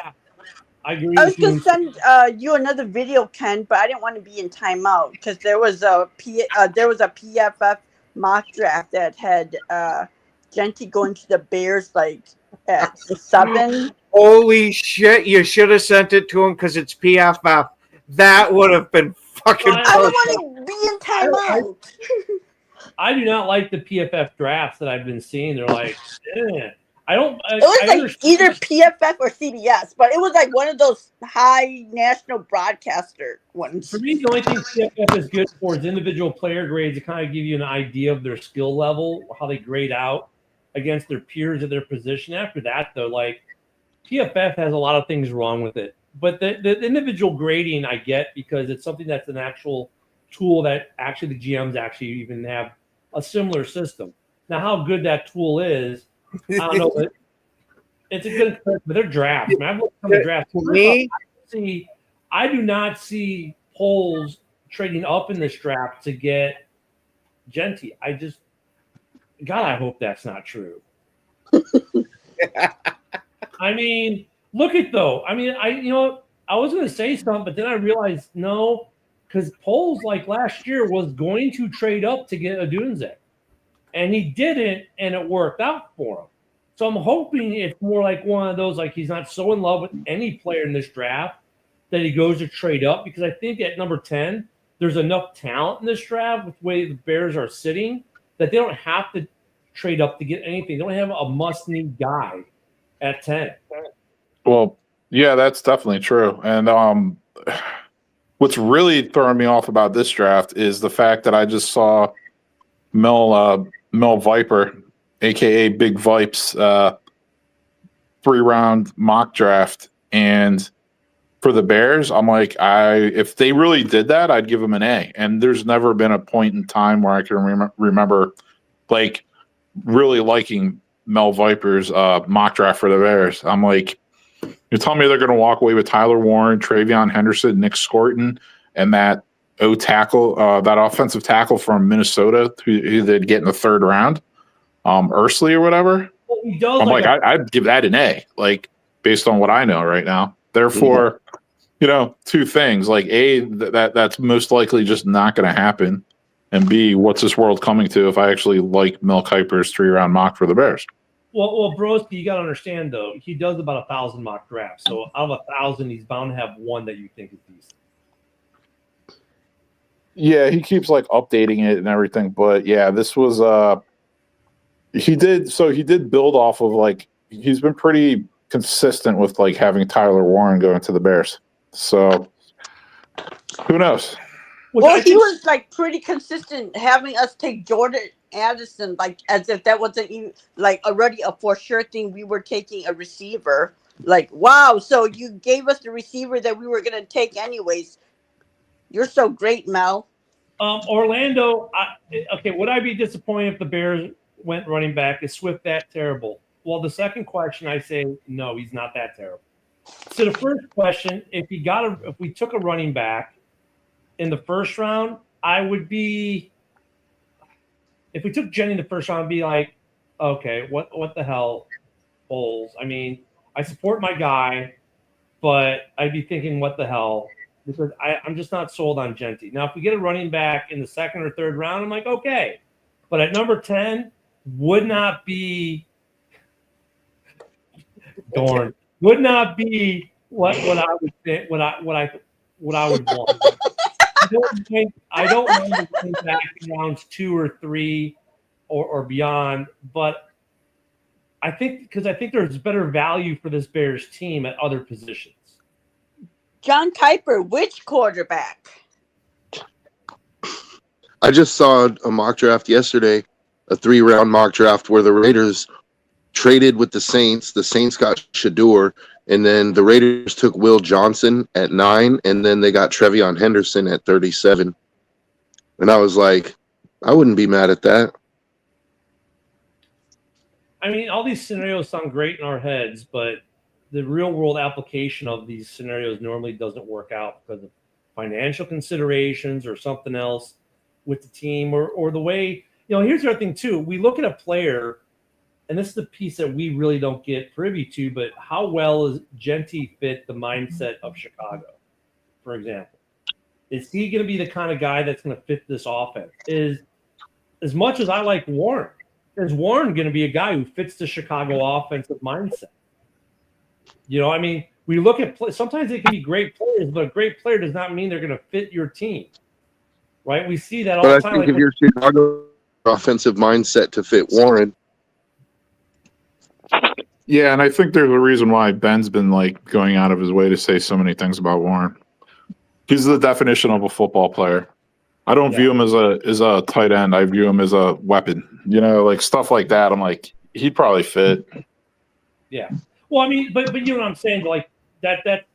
going to send you another video, Ken, but I didn't want to be in timeout because there was a PFF mock draft that had Genty going to the Bears like at 7. Holy shit! You should have sent it to him because it's PFF. That would have been fucking. I don't want to be in timeout. I do not like the PFF drafts that I've been seeing. They're like, it was either PFF or CBS, but it was like one of those high national broadcaster ones. For me, the only thing PFF is good for is individual player grades to kind of give you an idea of their skill level, how they grade out against their peers at their position. After that, though, like PFF has a lot of things wrong with it. But the individual grading I get because it's something that's an actual tool that actually the GMs actually even have a similar system. Now, how good that tool is, I don't know, but it's a good, but they're drafts. I mean, I've looked at the draft. For me, I do not see polls trading up in this draft to get Genty. I hope that's not true. I mean, look at though. I mean, I was going to say something, but then I realized no, because polls like last year was going to trade up to get Odunze. And he didn't, and it worked out for him. So I'm hoping it's more like one of those, like he's not so in love with any player in this draft that he goes to trade up, because I think at number 10, there's enough talent in this draft with the way the Bears are sitting that they don't have to trade up to get anything. They don't have a must-need guy at 10. Well, yeah, that's definitely true. And what's really throwing me off about this draft is the fact that I just saw Mel Viper, aka Big Vipes, 3-round mock draft, and for the Bears, I'm like, if they really did that, I'd give them an A. And there's never been a point in time where I can remember like really liking Mel Viper's mock draft for the Bears. I'm like, you're telling me they're going to walk away with Tyler Warren, Travion Henderson, Nick Scorton, and that that offensive tackle from Minnesota who they'd get in the 3rd round, Ursley or whatever. Well, he does I'm like I'd give that an A, like based on what I know right now. Therefore, two things: like A, that's most likely just not going to happen, and B, what's this world coming to if I actually like Mel Kiper's 3-round mock for the Bears? Well, Broski, you got to understand though, he does about 1,000 mock drafts. So out of 1,000, he's bound to have one that you think is decent. Yeah, he keeps like updating it and everything, but yeah, this was he did build off of like he's been pretty consistent with like having Tyler Warren go into the Bears. So who knows? Well, he was like pretty consistent having us take Jordan Addison, like as if that wasn't even like already a for sure thing. We were taking a receiver. Like, wow, so you gave us the receiver that we were gonna take anyways. You're so great, Mel. Orlando. Okay, would I be disappointed if the Bears went running back? Is Swift that terrible? Well, the second question, I say no, he's not that terrible. So the first question, if we took a running back in the first round, I would be. If we took Jenny in the first round, I'd be like, okay, what the hell, Bowles? I mean, I support my guy, but I'd be thinking, what the hell? Because I'm just not sold on Genty. Now, if we get a running back in the second or third round, I'm like, okay. But at number 10, would not be would not be what I would think, what I would want. I don't want to think back in rounds 2 or 3 or beyond, but I think there's better value for this Bears team at other positions. John Kuiper, which quarterback? I just saw a mock draft yesterday, a 3-round mock draft where the Raiders traded with the Saints. The Saints got Shador, and then the Raiders took Will Johnson at 9, and then they got Trevion Henderson at 37. And I was like, I wouldn't be mad at that. I mean, all these scenarios sound great in our heads, but the real world application of these scenarios normally doesn't work out because of financial considerations or something else with the team or the way, here's the other thing too. We look at a player, and this is the piece that we really don't get privy to, but how well is Genty fit the mindset of Chicago, for example? Is he going to be the kind of guy that's going to fit this offense? Is, as much as I like Warren, is Warren going to be a guy who fits the Chicago offensive mindset? I mean, we look at sometimes they can be great players, but a great player does not mean they're going to fit your team, right? We see that all the time. But I think if your Chicago offensive mindset to fit Warren. Yeah, and I think there's a reason why Ben's been going out of his way to say so many things about Warren. He's the definition of a football player. I don't view him as a tight end. I view him as a weapon. Stuff like that. I'm like, he'd probably fit. Yeah. Well, I mean, but you know what I'm saying? That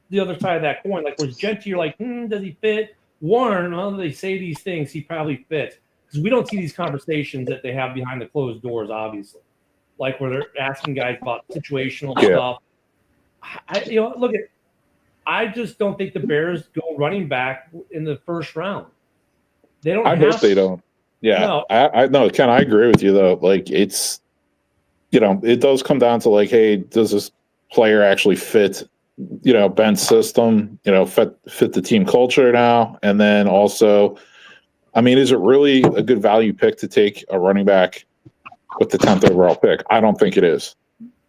the other side of that coin. Was Genty, you're like, does he fit? Warren, well, they say these things, he probably fits. Because we don't see these conversations that they have behind the closed doors, obviously. Where they're asking guys about situational stuff. I just don't think the Bears go running back in the first round. They don't. I hope they don't. Yeah, no. I know, Ken. I agree with you though. It's, it does come down to hey, does this player actually fit, Ben's system? Fit the team culture now, and then also, I mean, is it really a good value pick to take a running back with the 10th overall pick? I don't think it is.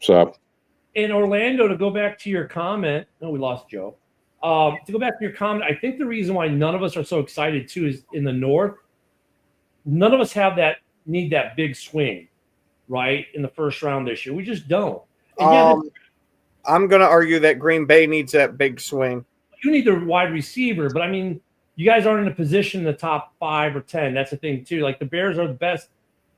So, in Orlando, to go back to your comment, we lost Joe. To go back to your comment, I think the reason why none of us are so excited too is in the North, none of us need that big swing, right, in the first round this year. We just don't. I'm going to argue that Green Bay needs that big swing. You need the wide receiver, but I mean, you guys aren't in a position in the top 5 or 10. That's the thing too. The Bears are the best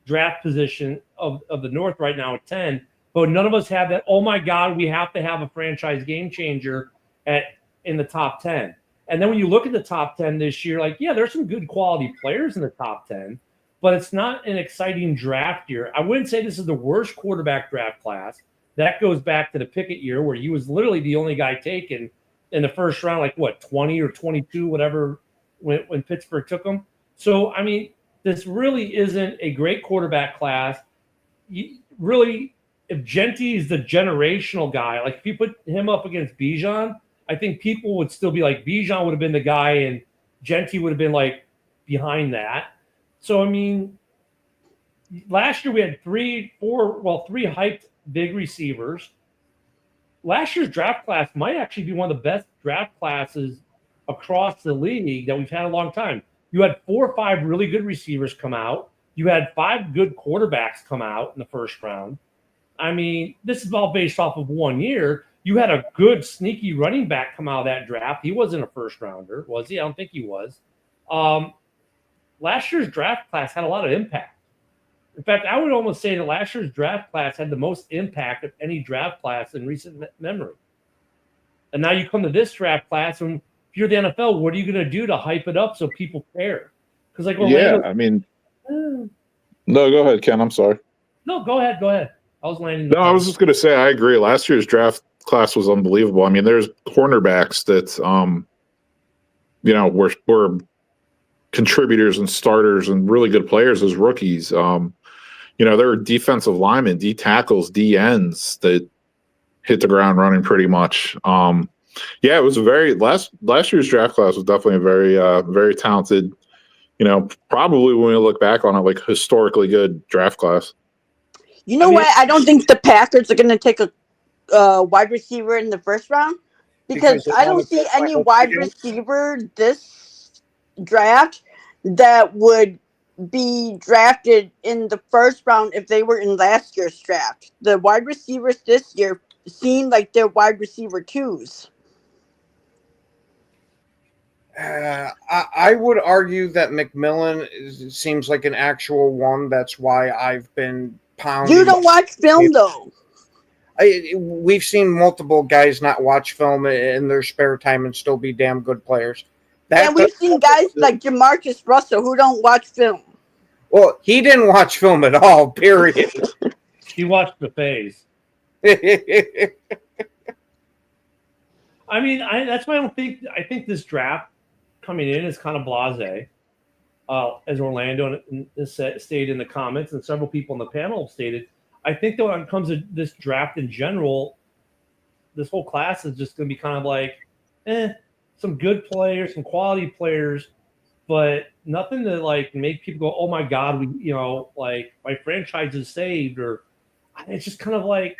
draft position of the North right now at 10, but none of us have that. Oh my God, we have to have a franchise game changer in the top 10. And then when you look at the top 10 this year, there's some good quality players in the top 10, but it's not an exciting draft year. I wouldn't say this is the worst quarterback draft class. That goes back to the Pickett year where he was literally the only guy taken in the first round, 20 or 22, whatever, when Pittsburgh took him. So, I mean, this really isn't a great quarterback class. If Genty is the generational guy, if you put him up against Bijan, I think people would still be Bijan would have been the guy and Genty would have been behind that. So, I mean, last year we had three hyped big receivers. Last year's draft class might actually be one of the best draft classes across the league that we've had in a long time. You had 4 or 5 really good receivers come out. You had 5 good quarterbacks come out in the first round. I mean, this is all based off of 1 year. You had a good, sneaky running back come out of that draft. He wasn't a first rounder, was he? I don't think he was. Last year's draft class had a lot of impact. In fact, I would almost say that last year's draft class had the most impact of any draft class in recent memory. And now you come to this draft class, and if you're the NFL, what are you going to do to hype it up so people care? Because like Orlando, Yeah, I mean, no, go ahead, Ken. I'm sorry. no, go ahead. I was landing. No, I was just going to say I agree. Last year's draft class was unbelievable. I mean, there's cornerbacks that were contributors and starters and really good players as rookies. There were defensive linemen, D tackles, D ends that hit the ground running pretty much. It was last year's draft class was definitely a very very talented. Probably when we look back on it, like historically good draft class. You know what? I don't think the Packers are going to take a wide receiver in the first round because I don't see any wide receiver this draft that would be drafted in the first round if they were in last year's draft. The wide receivers this year seem like they're wide receiver twos. I would argue that McMillan seems like an actual one. That's why I've been pounding. You don't watch film though. We've seen multiple guys not watch film in their spare time and still be damn good players. We've seen guys like Jamarcus Russell who don't watch film. Well, he didn't watch film at all, period. He watched the phase. I mean, that's why I think this draft coming in is kind of blasé, as Orlando stated in the comments, and several people in the panel have stated. I think that when it comes to this draft in general, this whole class is just going to be kind of like, some good players, some quality players, but nothing to like make people go, oh my God, like my franchise is saved, or it's just kind of like.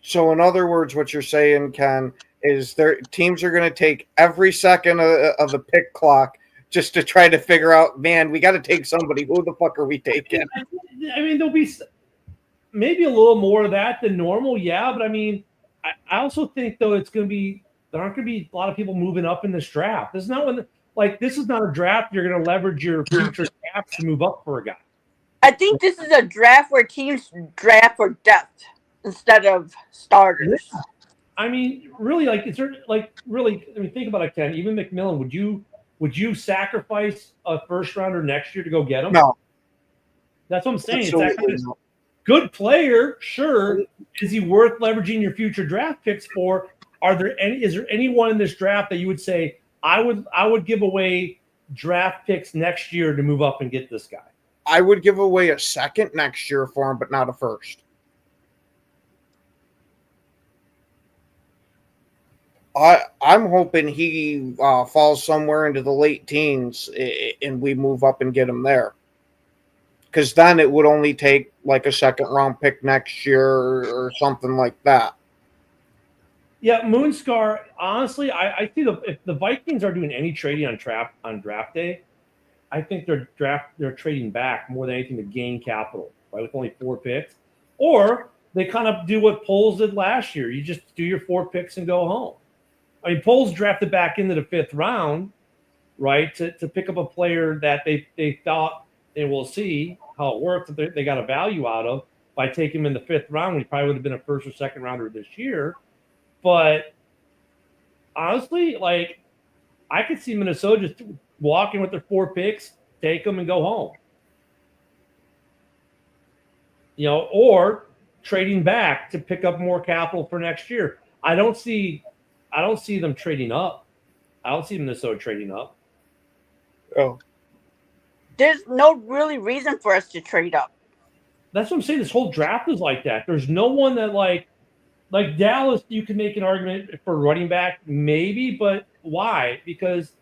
So in other words, what you're saying, Ken, is their teams are going to take every second of the pick clock just to try to figure out, man, we got to take somebody. Who the fuck are we taking? I mean, there'll be maybe a little more of that than normal, yeah. But I mean, I also think though there aren't going to be a lot of people moving up in this draft. This is not this is not a draft you're going to leverage your future drafts to move up for a guy. I think this is a draft where teams draft for depth instead of starters. I mean, really, think about it, Ken. Even McMillan, would you sacrifice a first rounder next year to go get him? No. That's what I'm saying. Absolutely It's actually not. Good player, sure. Is he worth leveraging your future draft picks for? Is there anyone in this draft that you would say I would give away draft picks next year to move up and get this guy? I would give away a second next year for him, but not a first. I'm hoping he falls somewhere into the late teens and we move up and get him there. Because then it would only take like a second round pick next year or something like that. Yeah, Moonscar, honestly, I think if the Vikings are doing any trading on draft day, I think they're trading back more than anything to gain capital, right? With only 4 picks. Or they kind of do what Poles did last year. You just do your 4 picks and go home. I mean, Poles drafted back into the 5th round, right, to pick up a player that they thought, and we'll see how it works, that they got a value out of by taking him in the 5th round. He probably would have been a first or second rounder this year. But honestly, like, I could see Minnesota just walk in with their 4 picks, take them, and go home. Or trading back to pick up more capital for next year. I don't see them trading up. I don't see Minnesota trading up. Oh. There's no really reason for us to trade up. That's what I'm saying. This whole draft is like that. There's no one that like Dallas, you can make an argument for running back, maybe, but why? Because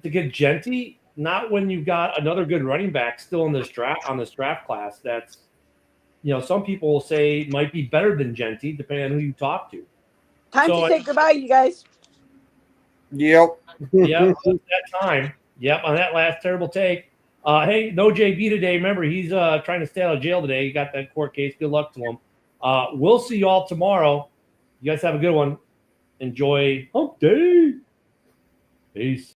to get Genty, not when you've got another good running back still in this draft class. That's, some people will say might be better than Genty, depending on who you talk to. Time to say goodbye, you guys. Yep. Yeah, that time. Yep, on that last terrible take. Hey, no JB today. Remember, he's trying to stay out of jail today. He got that court case. Good luck to him. We'll see you all tomorrow. You guys have a good one. Enjoy Hump Day. Peace.